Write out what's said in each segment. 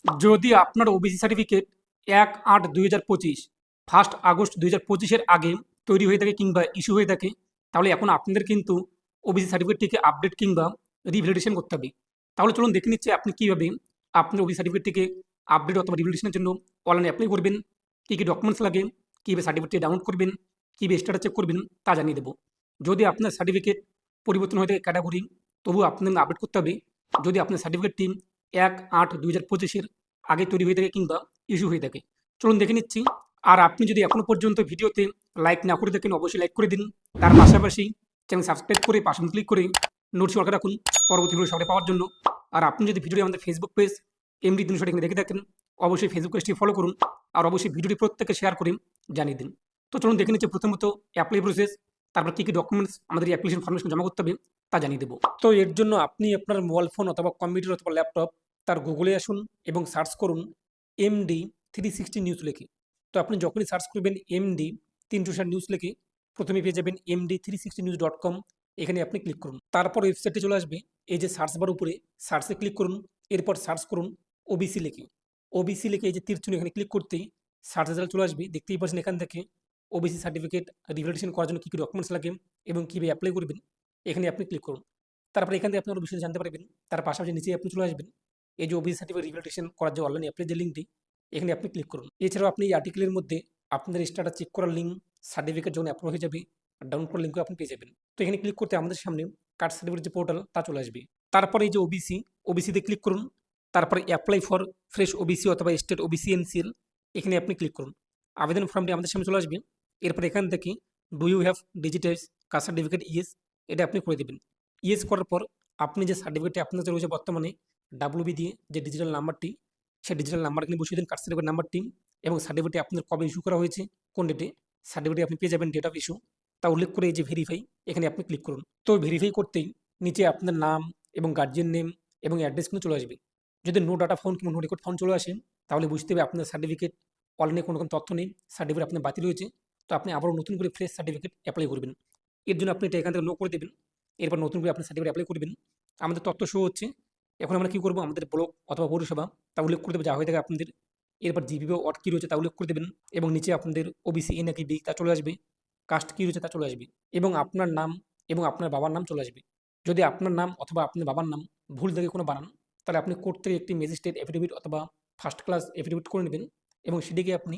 যদি আপনার OBC certificate 1/8/2025 August 2025-এর আগে তৈরি হয়ে থাকে কিংবা ইস্যু হয়ে থাকে, তাহলে এখন আপনাদের কিন্তু ওবিসি সার্টিফিকেটটিকে আপডেট কিংবা রিভ্যালিডেশন করতে হবে। তাহলে চলুন দেখে নিচ্ছি আপনি কীভাবে আপনার ওবিসি সার্টিফিকেটটিকে আপডেট অথবা রিভ্যালিডেশনের জন্য অনলাইনে অ্যাপ্লাই করবেন, কী কী ডকুমেন্টস লাগে, কীভাবে সার্টিফিকেটটি ডাউনলোড করবেন, কীভাবে স্ট্যাটাস চেক করবেন তা জানিয়ে দেবো। যদি আপনার সার্টিফিকেট পরিবর্তন হয়ে থাকে ক্যাটাগরি, তবুও আপনাদের আপডেট করতে হবে। যদি আপনার সার্টিফিকেটটি 1/8/2025-এর আগে তৈরি হয়ে থাকে কিংবা ইস্যু হয়ে থাকে, চলুন দেখে নিচ্ছি। আর আপনি যদি এখনও পর্যন্ত ভিডিওতে লাইক না করে থাকেন, অবশ্যই লাইক করে দিন। তার পাশাপাশি চ্যানেল সাবস্ক্রাইব করে পাশে ক্লিক করে নোটিফিকেশন অল রাখুন পরবর্তী ভিডিও সবাই পাওয়ার জন্য। আর আপনি যদি ভিডিওটি আমাদের ফেসবুক পেজ এমডি 360 এখানে দেখে থাকেন, অবশ্যই ফেসবুক পেজটি ফলো করুন আর অবশ্যই ভিডিওটি প্রত্যেককে শেয়ার করে জানিয়ে দিন। তো চলুন দেখে নিচ্ছি প্রথমত অ্যাপ্লাই প্রসেস, তারপর কী কী ডকুমেন্টস আমাদের অ্যাপ্লিকেশন ফর্মেশন জমা করতে হবে তা জানিয়ে দেবো। তো এর জন্য আপনি আপনার মোবাইল ফোন অথবা কম্পিউটার অথবা ল্যাপটপ তার গুগলে আসুন এবং সার্চ করুন এমডি 360 নিউজ লিখে। তো আপনি যখনই সার্চ করবেন এমডি 360 নিউজ লিখে, প্রথমে পেয়ে যাবেন md360news.com। এখানে আপনি ক্লিক করুন, তারপর ওয়েবসাইটে চলে আসবে। এই যে সার্চ বার উপরে সার্চে ক্লিক করুন, এরপর সার্চ করুন ওবিসি লিখে। ওবিসি লিখে এই যে তীর চিহ্ন এখানে ক্লিক করতেই সার্চ রেজাল্ট চলে আসবে। দেখতেই পাচ্ছেন এখান থেকে ওবিসি সার্টিফিকেট রিভ্যালিডেশন করার জন্য কী কী ডকুমেন্টস লাগে এবং কীভাবে অ্যাপ্লাই করবেন এখানে আপনি ক্লিক করুন। তারপর এখান থেকে আপনি আরও বিষয়ে জানতে পারবেন। তার পাশাপাশি নিচে আপনি চলে আসবেন এই যে ওবিসি সার্টিফিকেট রিভ্যালিডেশন করার যে অনলাইন অ্যাপ্লাই যে লিঙ্কটি, এখানে আপনি ক্লিক করুন। এছাড়াও আপনি এই আর্টিকেলের মধ্যে আপনাদের স্ট্যাটাস চেক করার লিঙ্ক, সার্টিফিকেট যখন অ্যাপ্রুভ হয়ে যাবে ডাউনলোড করার লিঙ্কও আপনি পেয়ে যাবেন। তো এখানে ক্লিক করতে আমাদের সামনে কাস্ট সার্টিফিকেট যে পোর্টাল তা চলে আসবে। তারপরে এই যে ওবিসিতে ক্লিক করুন, তারপরে অ্যাপ্লাই ফর ফ্রেশ ওবিসি অথবা স্টেট ওবিসি এনসিএল, এখানে আপনি ক্লিক করুন। আবেদন ফর্মটি আমাদের সামনে চলে আসবে। এরপর এখান থেকে do you have digitize caste certificate, yes, এটা আপনি করে দেবেন। ইয়েস করার পর আপনি যে সার্টিফিকেটটি আপনার কাছে রয়েছে বর্তমানে ডাব্লিউবি দিয়ে যে ডিজিটাল নাম্বারটি, সেই ডিজিটাল নাম্বার এখানে বসিয়ে দিন কাস্ট সার্টিফিকেট নাম্বারটি এবং সার্টিফিকেটটি আপনার কবে ইস্যু করা হয়েছে, কোন ডেটে সার্টিফিকেট আপনি পেয়ে যাবেন, ডেট অফ ইস্যু তা উল্লেখ করে এই যে ভেরিফাই, এখানে আপনি ক্লিক করুন। তো ভেরিফাই করতেই নিচে আপনার নাম এবং গার্জিয়ান নেম এবং অ্যাড্রেস কিন্তু চলে আসবে। যদি নো ডাটা ফাউন্ড কিংবা নো রেকর্ড ফাউন্ড চলে আসে, তাহলে বুঝতে হবে আপনার সার্টিফিকেট অনলাইনে কোনো রকম তথ্য নেই, সার্টিফিকেট আপনার বাতিল হয়েছে। তো আপনি আবারও নতুন করে ফ্রেশ সার্টিফিকেট অ্যাপ্লাই করবেন। এর জন্য আপনি এটা এখান থেকে নো করে দেবেন। এরপর নতুন করে আপনি সার্টিফিকেট অ্যাপ্লাই করবেন। আমাদের তথ্য শো হচ্ছে। এখন আমরা কী করবো, আমাদের ব্লক অথবা পৌরসভা তা উল্লেখ করে দেবে যা হয়ে থাকে আপনাদের। এরপর জিবি বা ওয়ার্ড কী রয়েছে তা উল্লেখ করে দেবেন এবং নিচে আপনাদের ওবিসি এ নাকি বি তা চলে আসবে, কাস্ট কী রয়েছে তা চলে আসবে এবং আপনার নাম এবং আপনার বাবার নাম চলে আসবে। যদি আপনার নাম অথবা আপনার বাবার নাম ভুল থেকে কোনো বানান, তাহলে আপনি কোর্ট থেকে একটি ম্যাজিস্ট্রেট এফিডেভিট অথবা ফার্স্ট ক্লাস এফিডেভিট করে নেবেন এবং সেটিকে আপনি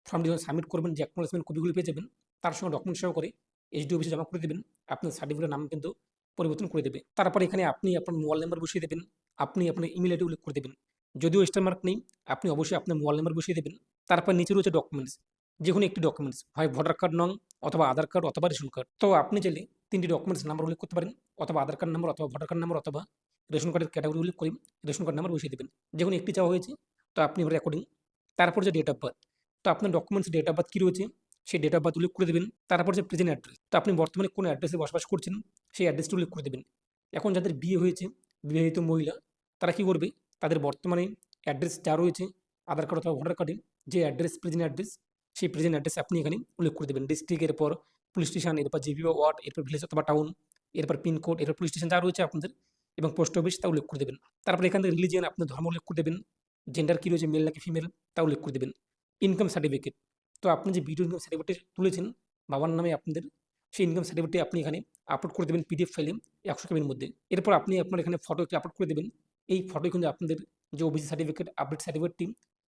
ফর্মটি যখন সাবমিট করবেন যে অ্যাকনোলেজমেন্ট কপিগুলি পেয়ে যাবেন, তার সঙ্গে ডকুমেন্ট সহ করে এইচডি অফিসে জমা করে দেবেন। আপনার সার্টিফিকেটের নাম কিন্তু পরিবর্তন করে দেবে। তারপর এখানে আপনি আপনার মোবাইল নাম্বার বসিয়ে দেবেন, আপনি আপনার ইমেল আইডি উল্লেখ করে দেবেন। যদিও স্টার মার্ক নেই, আপনি অবশ্যই আপনার মোবাইল নাম্বার বসিয়ে দেবেন। তারপর নিচে রয়েছে ডকুমেন্টস, যে কোনো একটি ডকুমেন্টস, হয় ভোটার কার্ড নং অথবা আধার কার্ড অথবা রেশন কার্ড। তো আপনি চাইলে 3টি ডকুমেন্টস নাম্বার উল্লেখ করতে পারেন, অথবা আধার কার্ড নাম্বার অথবা ভোটার কার্ড নাম্বার অথবা রেশন কার্ডের ক্যাটাগরি উল্লেখ করে রেশন কার্ড নাম্বার বসিয়ে দেবেন। যে কোনো একটি চাওয়া হয়েছে, তো আপনি ওর অ্যাকর্ডিং। তারপর যে ডেট অফ বার্থ, তো আপনার ডকুমেন্টস ডেট অফ বার্থ কী রয়েছে সেই ডেট অফ বার্থ উল্লেখ করে দেবেন। তারপর যে প্রেজেন্ট অ্যাড্রেস, তো আপনি বর্তমানে কোন অ্যাড্রেসে বসবাস করছেন সেই অ্যাড্রেসটি উল্লেখ করে দেবেন। এখন যাদের বিয়ে হয়েছে, বিবাহিত মহিলা, তারা কী করবে, তাদের বর্তমানে অ্যাড্রেস যা রয়েছে আধার কার্ড অথবা ভোটার কার্ডে যে অ্যাড্রেস প্রেজেন্ট অ্যাড্রেস, সেই প্রেজেন্ট অ্যাড্রেস আপনি এখানে উল্লেখ করে দেবেন। ডিস্ট্রিক্ট, এরপর পুলিশ স্টেশন, এরপর জিবি বা ওয়ার্ড, এরপর ভিলেজ অথবা টাউন, এরপর পিনকোড, এরপর পুলিশ স্টেশন যা রয়েছে আপনাদের এবং পোস্ট অফিস তা উল্লেখ করে দেবেন। তারপর এখান থেকে রিলিজিয়ান, আপনার ধর্ম উল্লেখ করে দেবেন। জেন্ডার কী রয়েছে, মেল নাকি ফিমেল তা উল্লেখ করে দেবেন। ইনকাম সার্টিফিকেট, তো আপনি যে ভিডিও ইনকাম সার্টিফিকেট তুলেছেন বাবার নামে আপনাদের, সেই ইনকাম সার্টিফিকেটটি আপনি এখানে আপলোড করে দেবেন পিডিএফ ফাইলে 100 কেবির মধ্যে। এরপর আপনি আপনার এখানে ফটো একটি আপলোড করে দেবেন। এই ফটোই কিন্তু আপনাদের যে ওবিসি সার্টিফিকেট আপডেট সার্টিফিকেটটি,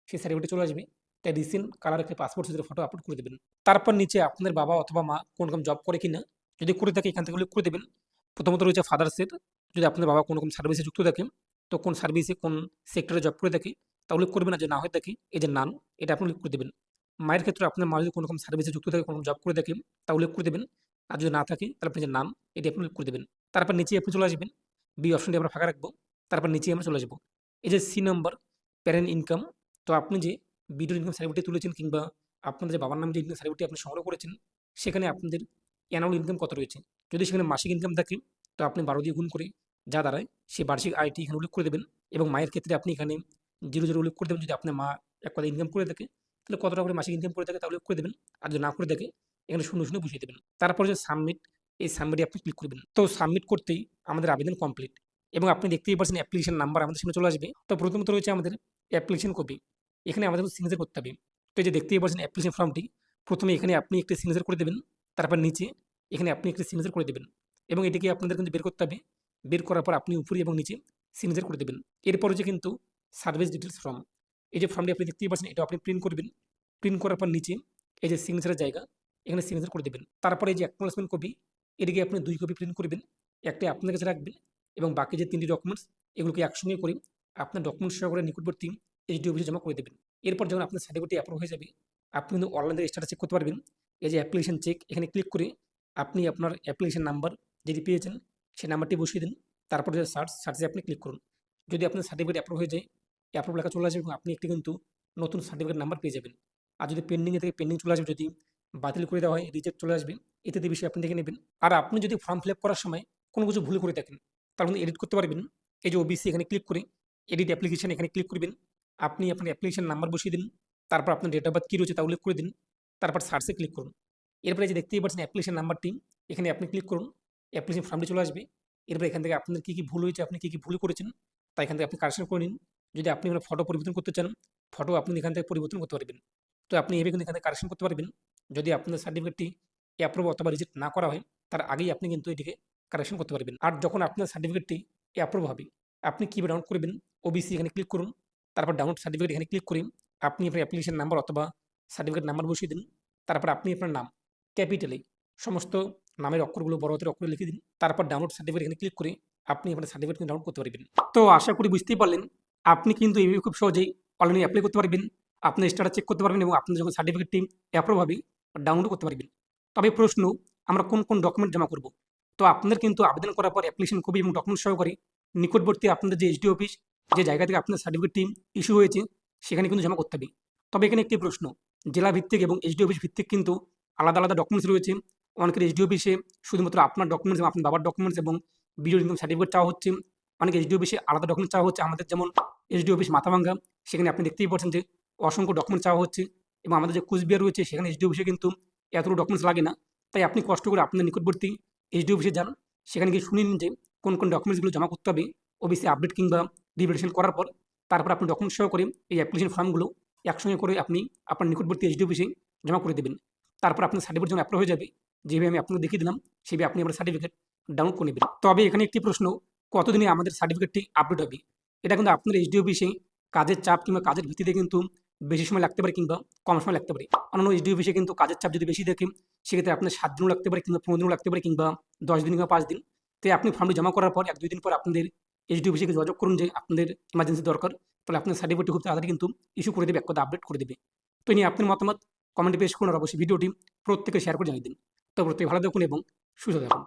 সেই সার্টিফিকেটে চলে আসবে। তাই রিসেন্ট কালার একটি পাসপোর্ট সাইজের ফটো আপলোড করে দেবেন। তারপর নিচে আপনার বাবা অথবা মা কোন রকম জব করে কিনা, যদি করে থাকে এখান থেকে উল্লেখ করে দেবেন। প্রথমত রয়েছে ফাদার্সের, যদি আপনার বাবা কোনো রকম সার্ভিসে যুক্ত থাকে, তো কোন সার্ভিসে কোন সেক্টরে জব করে থাকে তা উল্লেখ করবেন। না যে না হয়ে থাকে এই যে নান, এটা আপনি উল্লেখ করে দেবেন। মায়ের ক্ষেত্রে আপনার মা যদি কোনো রকম সার্ভিসে যুক্ত থাকে, কোনো জব করে থাকে তা উল্লেখ করে দেবেন। আর যদি না থাকে তাহলে আপনি যে নাম, এটি আপনি উল্লেখ করে দেবেন। তারপর নিচে আপনি চলে আসবেন, বি অপশনটি আমরা ফাঁকা রাখবো। তারপর নিচে আমরা চলে আসবো এই যে সি নম্বর, প্যারেন্ট ইনকাম। তো আপনি যে ভিডিওর ইনকাম সার্টিফিকেট তুলেছেন কিংবা আপনাদের যে বাবার নামে যে ইনকাম সার্টিফিকেট আপনি সংগ্রহ করেছেন, সেখানে আপনাদের অ্যানুয়াল ইনকাম কত রয়েছে। যদি সেখানে মাসিক ইনকাম থাকে, তো আপনি 12 দিয়ে গুণ করে যা দাঁড়ায় সেই বার্ষিক আয়টি এখানে উল্লেখ করে দেবেন। এবং মায়ের ক্ষেত্রে আপনি এখানে 0 উল্লেখ করে দেবেন। যদি আপনার মা এক কথা ইনকাম করে থাকে, তাহলে কত টাকা করে মাসিক ইনকাম করে থাকে তা উল্লেখ করে দেবেন। আর যদি না করে থাকে, এখানে শূন্য শূন্য বসিয়ে দেবেন। তারপর যে সাবমিট, এই সাবমিটে আপনি ক্লিক করবেন। তো সাবমিট করতেই আমাদের আবেদন কমপ্লিট এবং আপনি দেখতেই পাচ্ছেন অ্যাপ্লিকেশন নাম্বার আমাদের সামনে চলে আসবে। তো প্রথমত রয়েছে আমাদের অ্যাপ্লিকেশন কপি, এখানে আমাদের সিগনেচার করতে হবে। তো এই যে দেখতেই পাচ্ছেন অ্যাপ্লিকেশন ফর্মটি, প্রথমে এখানে আপনি একটি সিগনেচার করে দেবেন, তারপর নিচে এখানে আপনি একটি সিগনেচার করে দেবেন এবং এটিকে আপনাদের কিন্তু বের করতে হবে। বের করার পর আপনি উপরে এবং নিচে সিগনেচার করে দেবেন। এরপর হচ্ছে কিন্তু সার্ভিস ডিটেলস ফর্ম, এই যে ফর্মটি আপনি দেখতেই পাচ্ছেন, এটা আপনি প্রিন্ট করবেন। প্রিন্ট করার পর নিচে এই যে সিগনেচারের জায়গা, এখানে সিগনেচার করে দেবেন। তারপরে এই যে অ্যাকনোলেজমেন্ট কপি, এটিকে আপনি 2 কপি প্রিন্ট করবেন, একটা আপনার কাছে রাখবেন এবং বাকি যে 3টি ডকুমেন্টস এগুলোকে একসঙ্গে করে আপনার ডকুমেন্টস সহকারে নিকটবর্তী এইচডি অফিসে জমা করে দেবেন। এরপর যখন আপনার সার্টিফিকেটটি অ্যাপ্রুভ হয়ে যাবে, আপনি কিন্তু অনলাইনে স্ট্যাটাস চেক করতে পারবেন। এই যে অ্যাপ্লিকেশন চেক, এখানে ক্লিক করে আপনি আপনার অ্যাপ্লিকেশন নাম্বার যেটি পেয়েছেন সেই নাম্বারটি বসিয়ে দিন। তারপরে যে সার্চে আপনি ক্লিক করুন। যদি আপনার সার্টিফিকেট অ্যাপ্রুভ হয়ে যায়, অ্যাপ্রুভ লেখা চলে আসবে এবং আপনি একটি কিন্তু নতুন সার্টিফিকেট নাম্বার পেয়ে যাবেন। আর যদি পেন্ডিংয়ে থেকে পেন্ডিং চলে আসবে, যদি বাতিল করে দেওয়া হয়, রিজেক্ট চলে আসবে, ইত্যাদি বিষয়ে আপনি দেখে নেবেন। আর আপনি যদি ফর্ম ফিল আপ করার সময় কোনো কিছু ভুল করে থাকেন, তাহলে কিন্তু এডিট করতে পারবেন। এই যে ওবিসি এখানে ক্লিক করে এডিট অ্যাপ্লিকেশন এখানে ক্লিক করবেন। আপনি আপনার অ্যাপ্লিকেশন নাম্বার বসিয়ে দিন, তারপর আপনার ডেট অফ বার্থ কী রয়েছে তা উল্লেখ করে দিন, তারপর সার্চে ক্লিক করুন। এরপরে যে দেখতেই পাচ্ছেন অ্যাপ্লিকেশন নাম্বারটি, এখানে আপনি ক্লিক করুন, অ্যাপ্লিকেশন ফর্মটি চলে আসবে। এরপর এখান থেকে আপনাদের কী কী ভুল হয়েছে, আপনি কী কী ভুল করেছেন তা এখান থেকে আপনি কারেকশন করে নিন। যদি আপনি কোনো ফটো পরিবর্তন করতে চান, ফটো আপনি এখান থেকে পরিবর্তন করতে পারবেন। তো আপনি এভাবে কিন্তু এখান থেকে কারেকশন করতে পারবেন। যদি আপনার সার্টিফিকেটটি অ্যাপ্রুভ অথবা রিজেক্ট না করা হয়, তার আগেই আপনি কিন্তু এটিকে কারেকশন করতে পারবেন। আর যখন আপনার সার্টিফিকেটটি অ্যাপ্রুভ হবে, আপনি কীভাবে ডাউনলোড করবেন, ওবিসি এখানে ক্লিক করুন, তারপর ডাউনলোড সার্টিফিকেট এখানে ক্লিক করে আপনি আপনার অ্যাপ্লিকেশন নাম্বার অথবা সার্টিফিকেট নাম্বার বসিয়ে দিন। তারপর আপনি আপনার নাম ক্যাপিটালে, সমস্ত নামের অক্ষরগুলো বড় হাতের অক্ষরে লিখে দিন। তারপর ডাউনলোড সার্টিফিকেট এখানে ক্লিক করে আপনি আপনার সার্টিফিকেট ডাউনলোড করতে পারবেন। তো আশা করি বুঝতেই পারলেন, আপনি কিন্তু এইভাবে খুব সহজেই অনলাইনে অ্যাপ্লাই করতে পারবেন, আপনার স্ট্যাটাস চেক করতে পারবেন এবং আপনার যখন সার্টিফিকেটটি অ্যাপ্রুভ হবে ডাউনলোড করতে পারবেন। তবে প্রশ্ন, আমরা কোন কোন ডকুমেন্ট জমা করব? তো আপনাদের কিন্তু আবেদন করার পর অ্যাপ্লিকেশন কপি এবং ডকুমেন্ট সহকারে নিকটবর্তী আপনাদের যে এসডি অফিস, যে জায়গা থেকে আপনার সার্টিফিকেটটি ইস্যু হয়েছে, সেখানে কিন্তু জমা করতে হবে। তবে এখানে একটি প্রশ্ন, জেলা ভিত্তিক এবং এসডি অফিস ভিত্তিক কিন্তু আলাদা আলাদা ডকুমেন্টস রয়েছে। অনেকের এসডি অফিসে শুধুমাত্র আপনার ডকুমেন্টস এবং আপনার বাবার ডকুমেন্টস এবং বিডিও ইনকাম সার্টিফিকেট চাওয়া হচ্ছে। অনেক এসডি অফিসে আলাদা ডকুমেন্ট চাওয়া হচ্ছে। আমাদের যেমন এসডি অফিস মাথাভাঙ্গা, সেখানে আপনি দেখতেই পাচ্ছেন যে অসংখ্য ডকুমেন্ট চাওয়া হচ্ছে। এবং আমাদের যে কুচবিহার রয়েছে, সেখানে এসডি অফিসে কিন্তু এতগুলো ডকুমেন্টস লাগে না। তাই আপনি কষ্ট করে আপনার নিকটবর্তী এসডি অফিসে যান, সেখানে গিয়ে শুনে নিন যে কোন কোন ডকুমেন্টসগুলো জমা করতে হবে ওবিসি আপডেট কিংবা রিভ্যালিডেশন করার পর। তারপর আপনি ডকুমেন্ট সহ করে এই অ্যাপ্লিকেশন ফর্মগুলো একসঙ্গে করে আপনি আপনার নিকটবর্তী এসডি অফিসে জমা করে দেবেন। তারপর আপনার সার্টিফিকেট যখন অ্যাপ্রুভ হয়ে যাবে, যেভাবে আমি আপনাকে দেখিয়ে দিলাম, সেভাবে আপনি আপনার সার্টিফিকেট ডাউনলোড করে নেবেন। তবে এখানে একটি প্রশ্ন, কতদিনে আমাদের সার্টিফিকেটটি আপডেট হবে? এটা কিন্তু আপনার এসডি অফিসে কাজের চাপ কিংবা কাজের ভিত্তিতে কিন্তু বেশি সময় লাগতে পারে কিংবা কম সময় লাগতে পারে। অন্যান্য এসডি অফিসে কিন্তু কাজের চাপ যদি বেশি দেখে, সেক্ষেত্রে আপনার 7 দিনও লাগতে পারে কিংবা 15 দিনও লাগতে পারে কিংবা 10 দিন কিংবা 5 দিন। তাই আপনি ফর্মটি জমা করার পর 1-2 দিন পর আপনাদের এসডি অফিসে যোগাযোগ করুন যে আপনাদের ইমার্জেন্সি দরকার, তাহলে আপনার সার্টিফিকেটটি খুব তাড়াতাড়ি কিন্তু ইস্যু করে দেবে, এক কথা আপডেট করে দেবে। তো এই নিয়ে আপনার মতামত কমেন্টে পেশ করুন আর অবশ্যই ভিডিওটি প্রত্যেকে শেয়ার করে জানিয়ে দিন। তো প্রত্যেকে ভালো থাকুন এবং সুস্থ থাকুন।